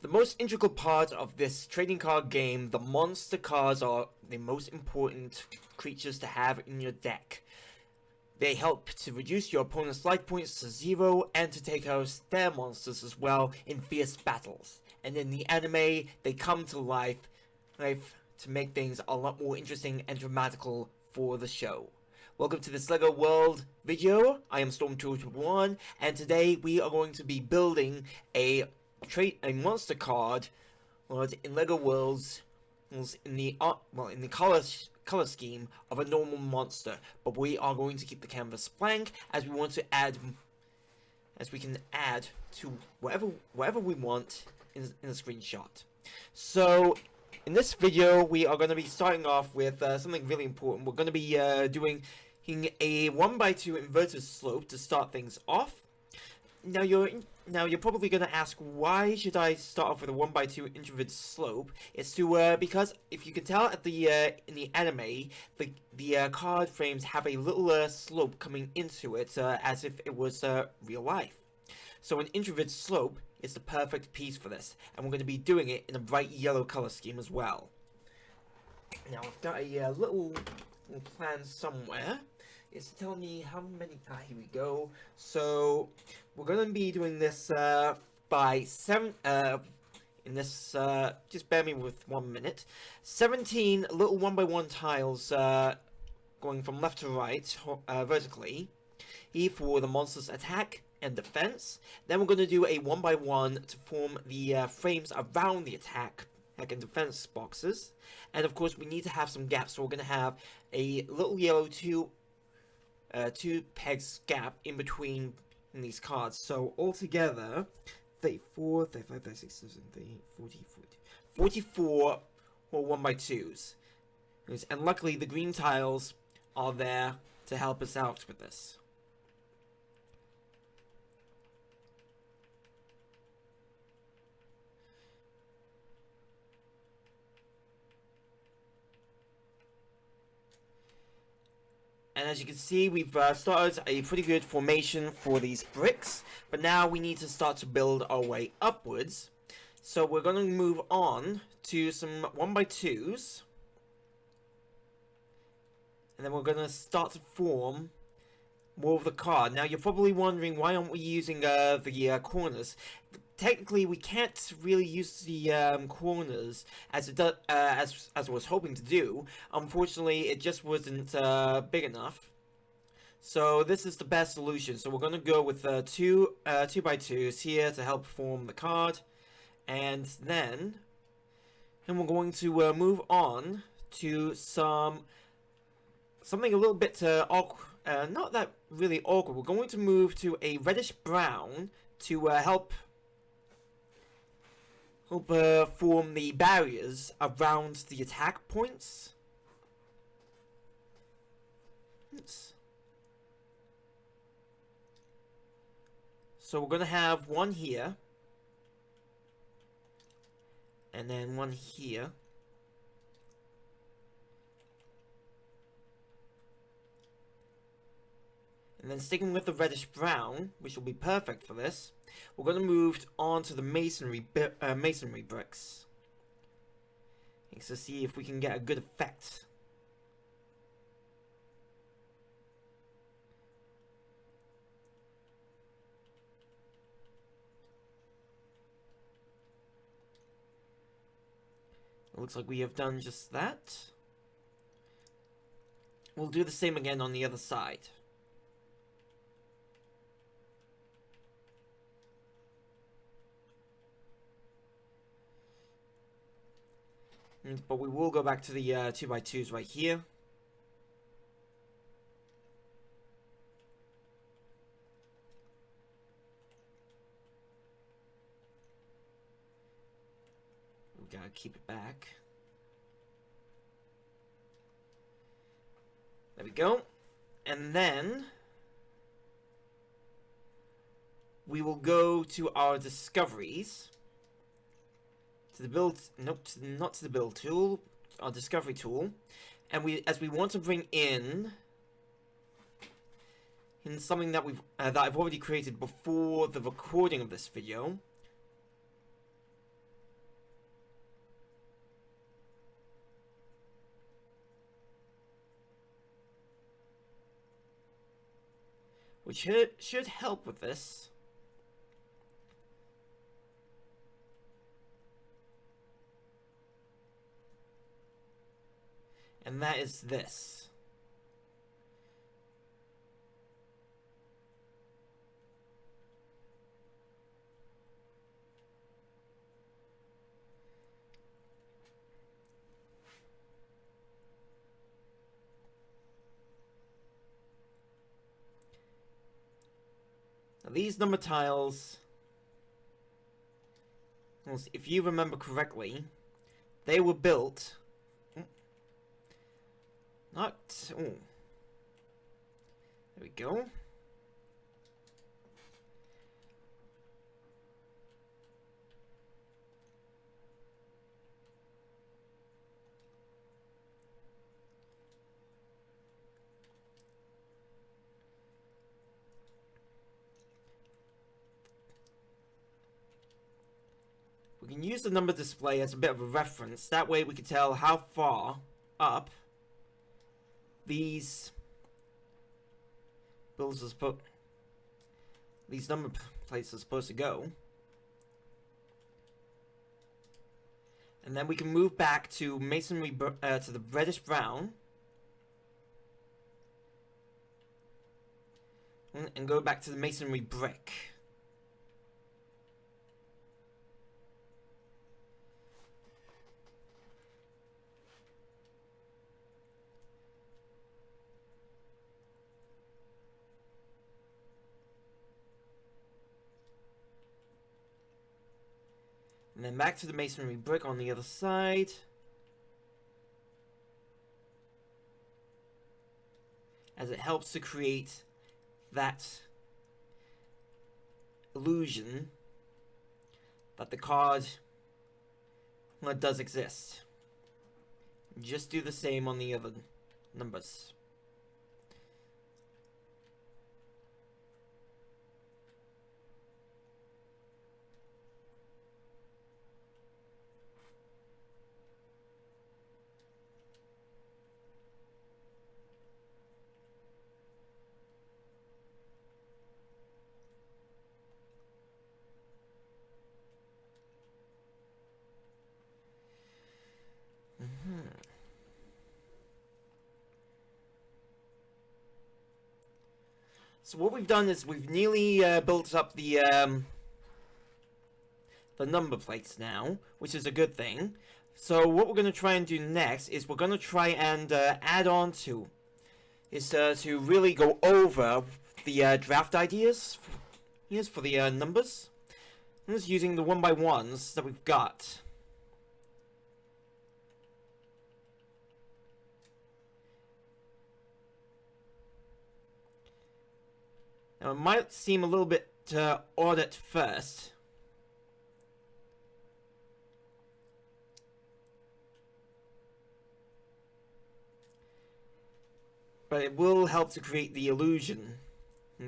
The most integral part of this trading card game, the monster cards are the most important creatures to have in your deck. They help to reduce your opponent's life points to 0 and to take out their monsters as well in fierce battles. And in the anime, they come to life to make things a lot more interesting and dramatical for the show. Welcome to this LEGO World video. I am Storm221, and today we are going to be building a monster card in LEGO Worlds in the color scheme of a normal monster, but we are going to keep the canvas blank as we want to add, as we can add to whatever we want in a screenshot. So in this video we are going to be starting off with something really important. We're going to be doing a 1x2 inverted slope to start things off. Now you're probably going to ask, why should I start off with a 1x2 inverted slope? It's to because if you can tell at the in the anime, the card frames have a little slope coming into it, as if it was real life. So an inverted slope is the perfect piece for this, and we're going to be doing it in a bright yellow color scheme as well. Now I've got a little plan somewhere. Is to tell me how many. Here we go. So we're gonna be doing this by 7. In this, just bear me with 1 minute. 17 little 1x1 tiles going from left to right vertically. Here for the monster's attack and defense. Then we're gonna do a 1x1 to form the frames around the attack and defense boxes. And of course we need to have some gaps, so we're gonna have a little yellow two pegs gap in between these cards. So altogether 34, 35, 36, 38, 40, 44 or 1x2s. And luckily the green tiles are there to help us out with this. And as you can see, we've started a pretty good formation for these bricks, but now we need to start to build our way upwards. So we're going to move on to some 1x2s, and then we're going to start to form more of the card. Now you're probably wondering, why aren't we using the corners? Technically, we can't really use the corners as it does, as I was hoping to do. Unfortunately, it just wasn't big enough. So this is the best solution. So we're going to go with 2x2s here to help form the card, and then we're going to move on to something a little bit awkward. Not that really awkward. We're going to move to a reddish brown to help form the barriers around the attack points. So we're going to have one here, and then one here. And then sticking with the reddish brown, which will be perfect for this, we're going to move on to the masonry bricks. So see if we can get a good effect. It looks like we have done just that. We'll do the same again on the other side. But we will go back to the 2x2s right here. We gotta keep it back. There we go. And then we will go to our discoveries. To the build, nope, not to the build tool, our discovery tool, and as we want to bring in something that I've already created before the recording of this video. which should help with this. And that is this. Now these number tiles, if you remember correctly, they were built not... Oh. There we go. We can use the number display as a bit of a reference. That way we can tell how far up these builds are supposed, these number plates are supposed to go. And then we can move back to masonry, to the reddish brown. And go back to the masonry brick. And then back to the masonry brick on the other side. As it helps to create that illusion that the card does exist. Just do the same on the other numbers. So what we've done is we've nearly built up the number plates now, which is a good thing. So what we're going to try and do next is we're going to try and add on to is to really go over the draft ideas for the numbers. I'm just using the 1x1s that we've got. Now, it might seem a little bit odd at first. But it will help to create the illusion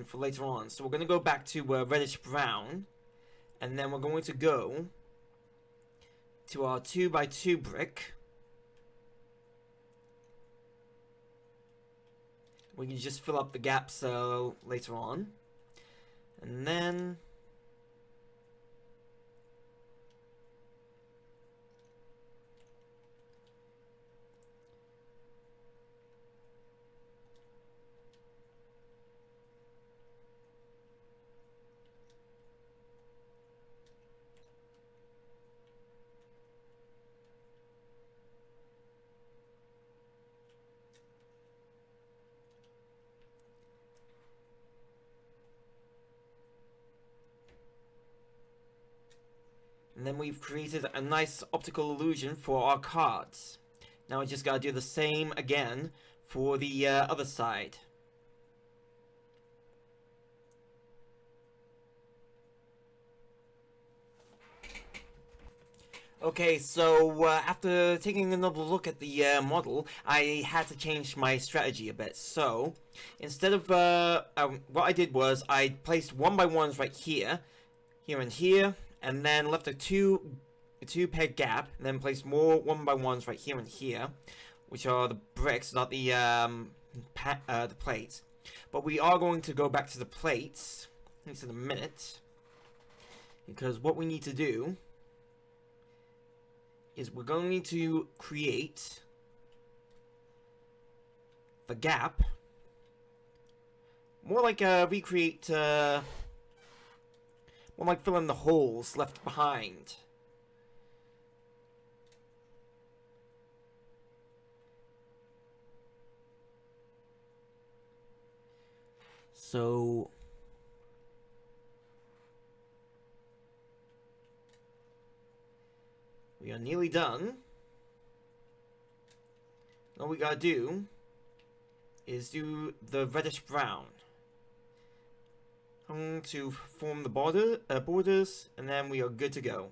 for later on. So we're going to go back to reddish brown. And then we're going to go to our 2x2 brick. We can just fill up the gaps later on. And then we've created a nice optical illusion for our cards. Now we just gotta do the same again for the other side. Okay, so after taking another look at the model, I had to change my strategy a bit. So instead of what I did was I placed 1x1s right here, here and here. And then left a two peg gap, and then placed more 1x1s right here and here, which are the bricks, not the plates. But we are going to go back to the plates, at least in a minute, because what we need to do is we're going to create the gap, more like recreate, more like fill in the holes left behind. So we are nearly done. All we gotta do is do the reddish brown. I'm going to form the borders, and then we are good to go.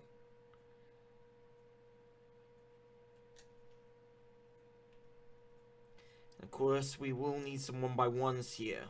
Of course, we will need some 1x1s here.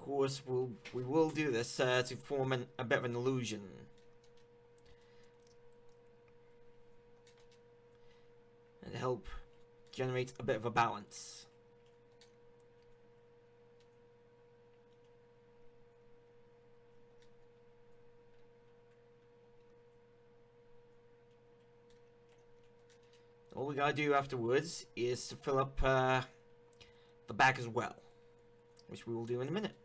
Of course, we will do this to form a bit of an illusion. And help generate a bit of a balance. All we gotta do afterwards is to fill up the back as well, which we will do in a minute.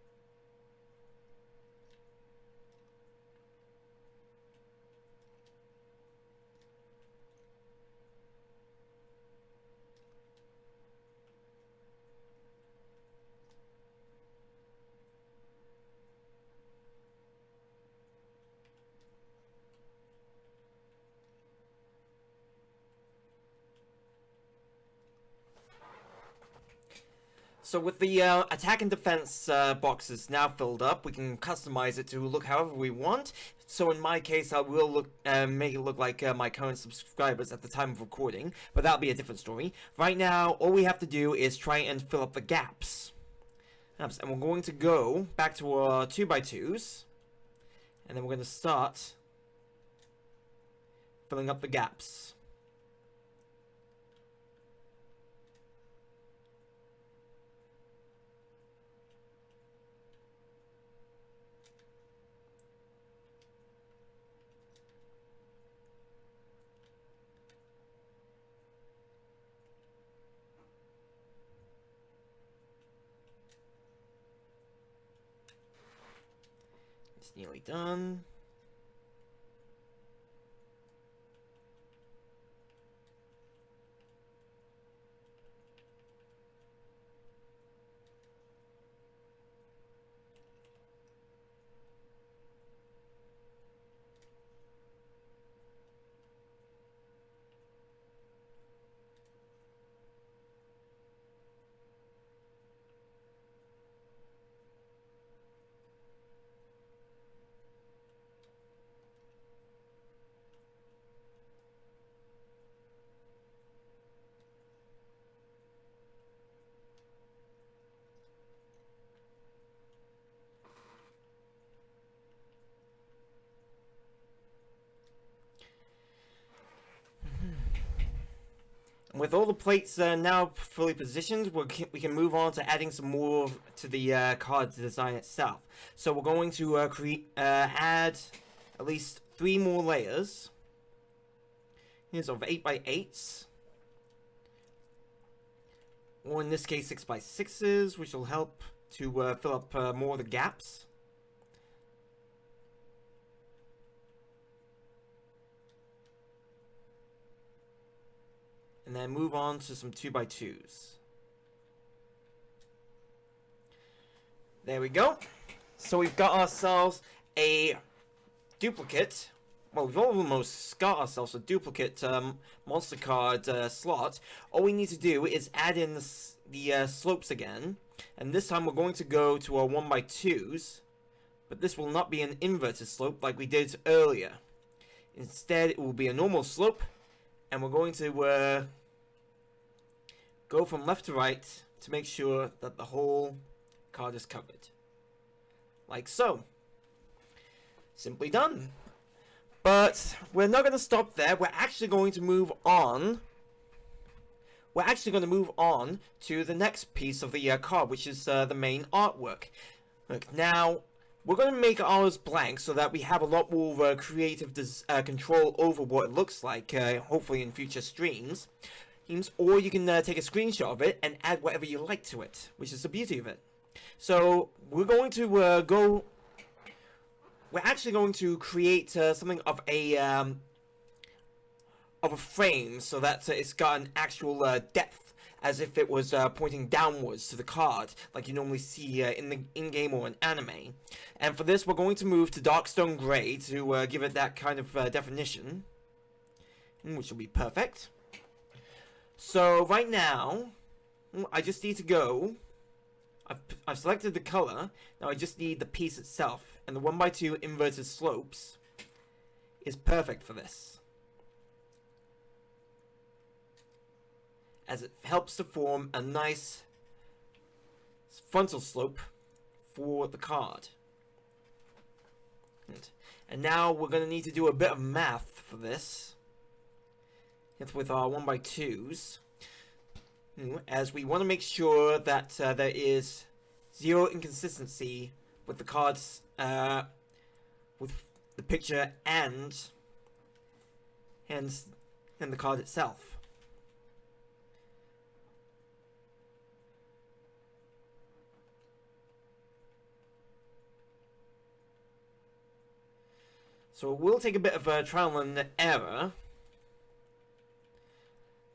So with the attack and defense boxes now filled up, we can customize it to look however we want. So in my case, I will make it look like my current subscribers at the time of recording, but that'll be a different story. Right now, all we have to do is try and fill up the gaps. And we're going to go back to our 2x2s, and then we're going to start filling up the gaps. It's nearly done. With all the plates now fully positioned, we can move on to adding some more to the card design itself. So we're going to add at least 3 more layers. Here's of 8x8s. Or in this case 6x6s, which will help to fill up more of the gaps. And then move on to some 2x2s. There we go. So we've got ourselves a duplicate. Well, we've almost got ourselves a duplicate monster card slot. All we need to do is add in the slopes again, and this time we're going to go to our 1x2s, but this will not be an inverted slope like we did earlier. Instead, it will be a normal slope, and we're going to go from left to right to make sure that the whole card is covered. Like so. Simply done. But we're not going to stop there. We're actually going to move on. We're actually going to move on to the next piece of the card, which is the main artwork. Look, now, we're going to make ours blank so that we have a lot more creative control over what it looks like, hopefully in future streams. Or you can take a screenshot of it and add whatever you like to it, which is the beauty of it. So, we're going to we're actually going to create something of a frame so that it's got an actual depth, as if it was pointing downwards to the card, like you normally see in the in-game or in anime. And for this, we're going to move to Darkstone Grey to give it that kind of definition, which will be perfect. So right now, I just need to go. I've selected the color. Now I just need the piece itself, and the 1x2 inverted slopes is perfect for this, as it helps to form a nice frontal slope for the card. And now we're going to need to do a bit of math for this. It's with our 1x2s, as we want to make sure that there is zero inconsistency with the cards, with the picture and the card itself. So it will take a bit of trial and error,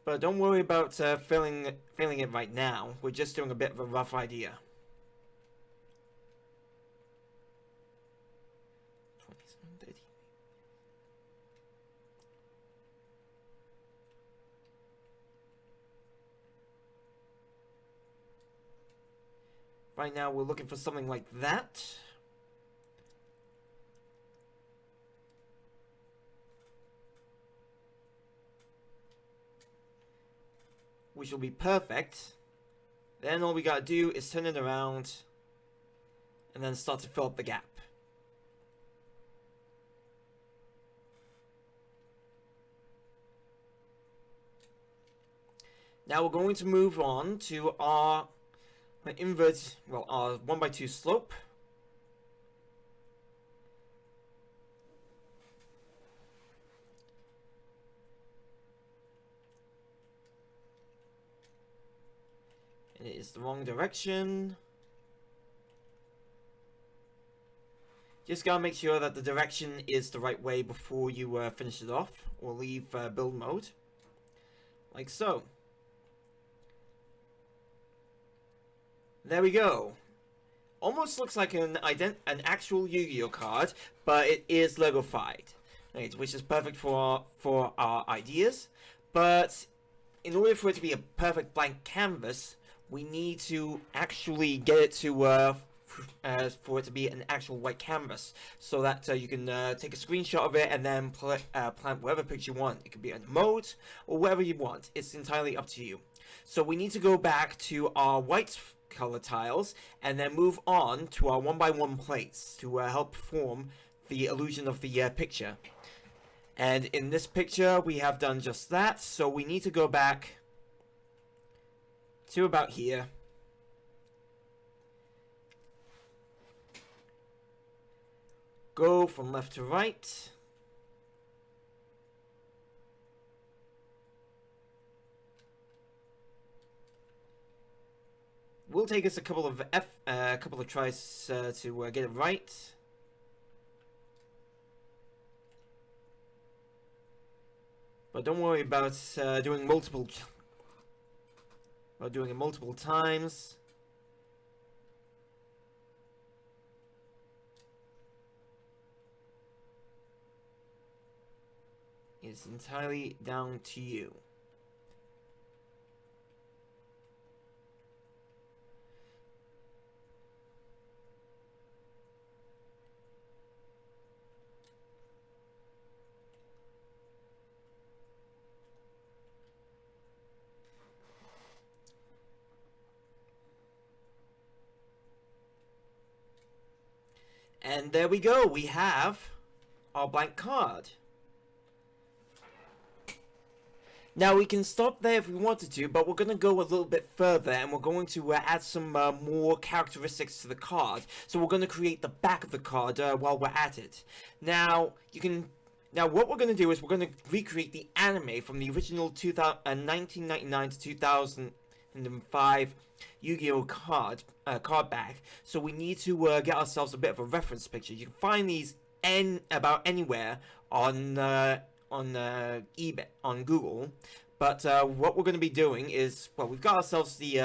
but don't worry about failing it right now. We're just doing a bit of a rough idea. 27, 30. Right now we're looking for something like that. Which will be perfect. Then all we gotta do is turn it around and then start to fill up the gap. Now we're going to move on to our our 1x2 slope. And it is the wrong direction. Just gotta make sure that the direction is the right way before you finish it off, or leave build mode. Like so. There we go. Almost looks like an actual Yu-Gi-Oh card, but it is Lego-fied, right, which is perfect for our ideas. But in order for it to be a perfect blank canvas, we need to actually get it to for it to be an actual white canvas, so that you can take a screenshot of it and then plant whatever picture you want. It could be an emote or whatever you want. It's entirely up to you. So we need to go back to our white color tiles and then move on to our 1x1 plates to help form the illusion of the picture. And in this picture we have done just that, so we need to go back to about here. Go from left to right. Will take us a couple of tries to get it right. But don't worry about doing it multiple times. It's entirely down to you. And there we go, we have our blank card. Now we can stop there if we wanted to, but we're going to go a little bit further and we're going to add some more characteristics to the card. So we're going to create the back of the card while we're at it. Now what we're going to do is we're going to recreate the anime from the original 1999 to 2005 Yu-Gi-Oh card back. So we need to get ourselves a bit of a reference picture. You can find these about anywhere on eBay, on Google, but what we're going to be doing is, well, we've got ourselves the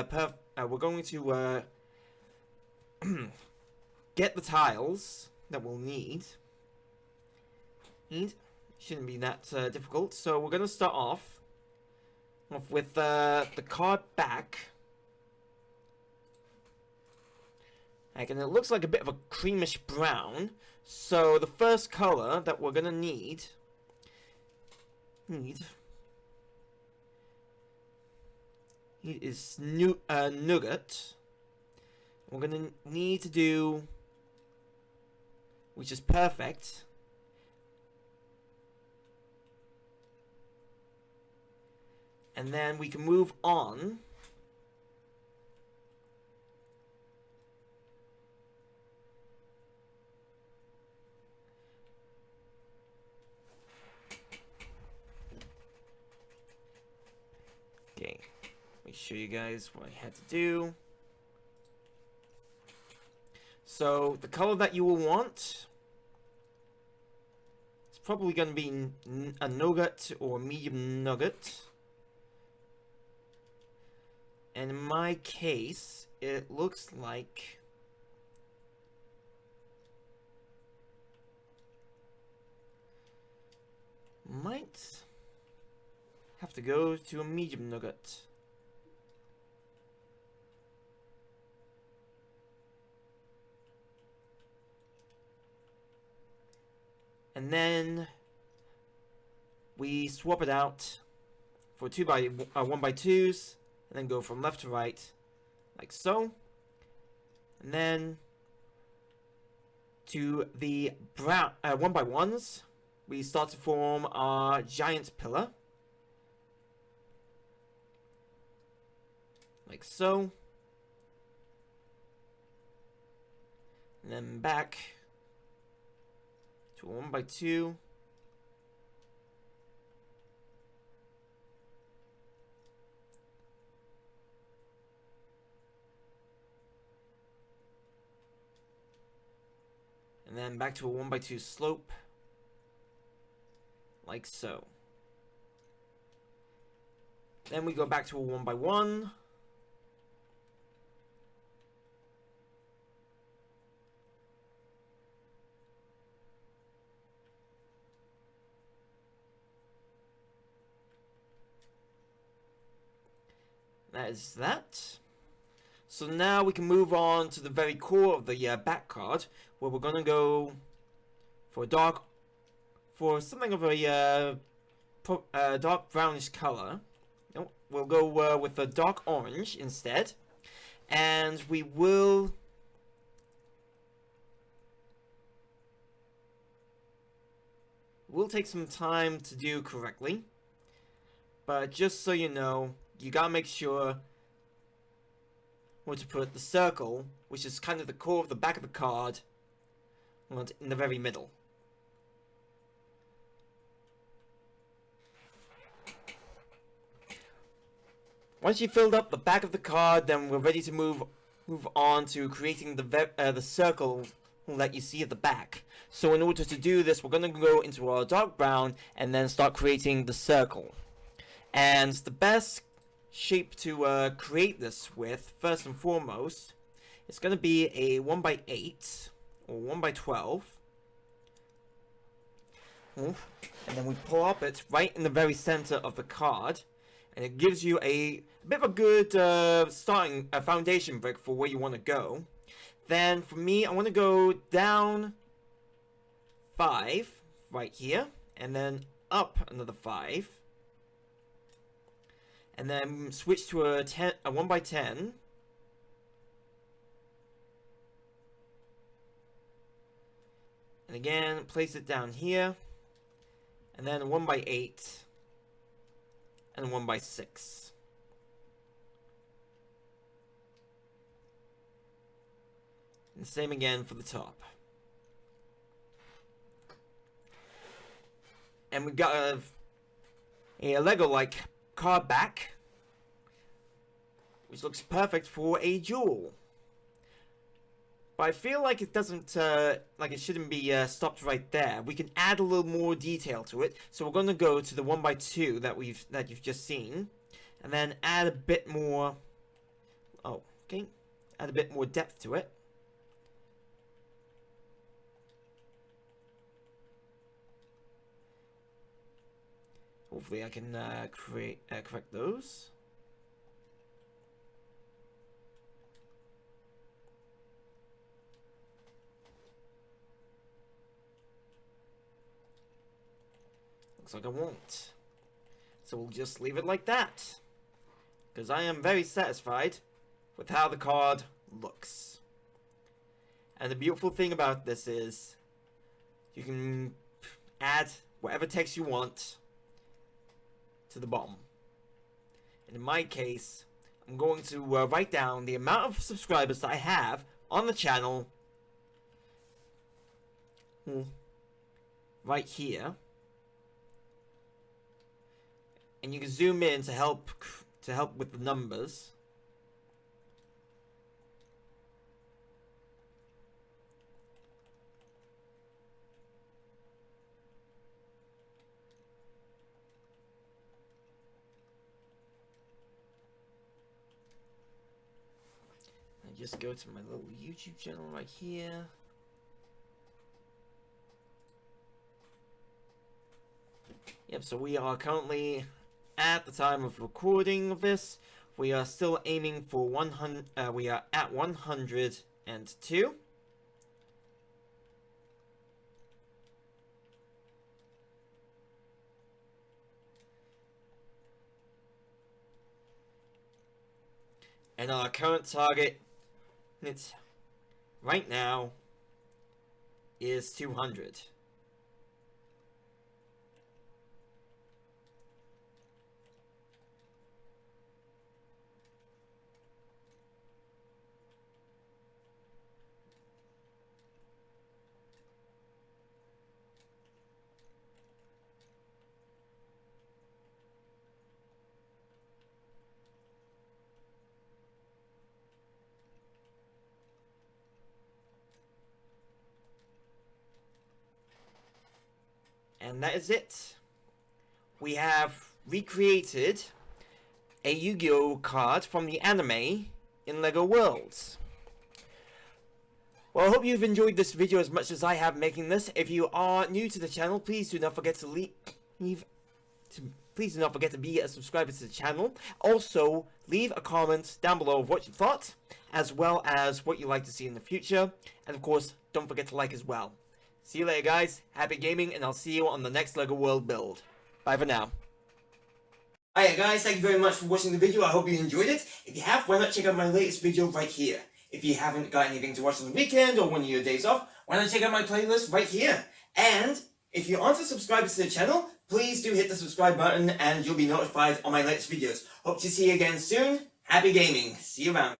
we're going to get the tiles that we'll need. Shouldn't be that difficult. So we're going to start off with the card back. And it looks like a bit of a creamish brown. So the first color that we're going to need is Nugget. We're gonna need to do, which is perfect, and then we can move on. Okay, let me show you guys what I had to do. So the color that you will want is probably going to be a nugget or medium nugget. And in my case, it looks like might have to go to a medium nugget. And then we swap it out for 1x2s, and then go from left to right, like so. And then to the brown 1x1s, we start to form our giant pillar, like so. And then back to 1x2. And then back to a 1x2 slope, like so. Then we go back to a 1x1. That is that. So now we can move on to the very core of the back card, where we're gonna go for something of a dark brownish color. No, we'll go with a dark orange instead, and we'll take some time to do correctly. But just so you know, you gotta make sure where to put the circle, which is kind of the core of the back of the card, in the very middle. Once you've filled up the back of the card, then we're ready to move on to creating the circle that you see at the back. So in order to do this, we're going to go into our dark brown and then start creating the circle. And the best shape to create this with, first and foremost, it's going to be a 1x8 or 1x12. And then we pull up it right in the very center of the card, and it gives you a bit of a good starting foundation brick for where you want to go. Then for me, I want to go down 5 right here, and then up another 5. And then switch to a 1x10. And again, place it down here. And then 1x8. And 1x6. And the same again for the top. And we've got a Lego-like card back, which looks perfect for a duel. But I feel like it doesn't, like it shouldn't be stopped right there. We can add a little more detail to it. So we're going to go to the 1x2 that you've just seen, and then add a bit more. Oh, okay, add a bit more depth to it. Hopefully I can correct those. Looks like I won't. So we'll just leave it like that. Because I am very satisfied with how the card looks. And the beautiful thing about this is you can add whatever text you want to the bottom. And in my case, I'm going to write down the amount of subscribers that I have on the channel right here. And you can zoom in to help with the numbers. Just go to my little YouTube channel right here. Yep, so we are currently, at the time of recording of this, we are still aiming for 100, we are at 102. And our current target right now is 200. And that is it. We have recreated a Yu-Gi-Oh card from the anime in LEGO Worlds. Well, I hope you've enjoyed this video as much as I have making this. If you are new to the channel, please do not forget to please do not forget to be a subscriber to the channel. Also, leave a comment down below of what you thought, as well as what you'd like to see in the future. And of course, don't forget to like as well. See you later, guys. Happy gaming, and I'll see you on the next LEGO World build. Bye for now. Hiya guys, thank you very much for watching the video. I hope you enjoyed it. If you have, why not check out my latest video right here. If you haven't got anything to watch on the weekend or one of your days off, why not check out my playlist right here. And if you aren't a subscriber to the channel, please do hit the subscribe button and you'll be notified on my latest videos. Hope to see you again soon. Happy gaming. See you around.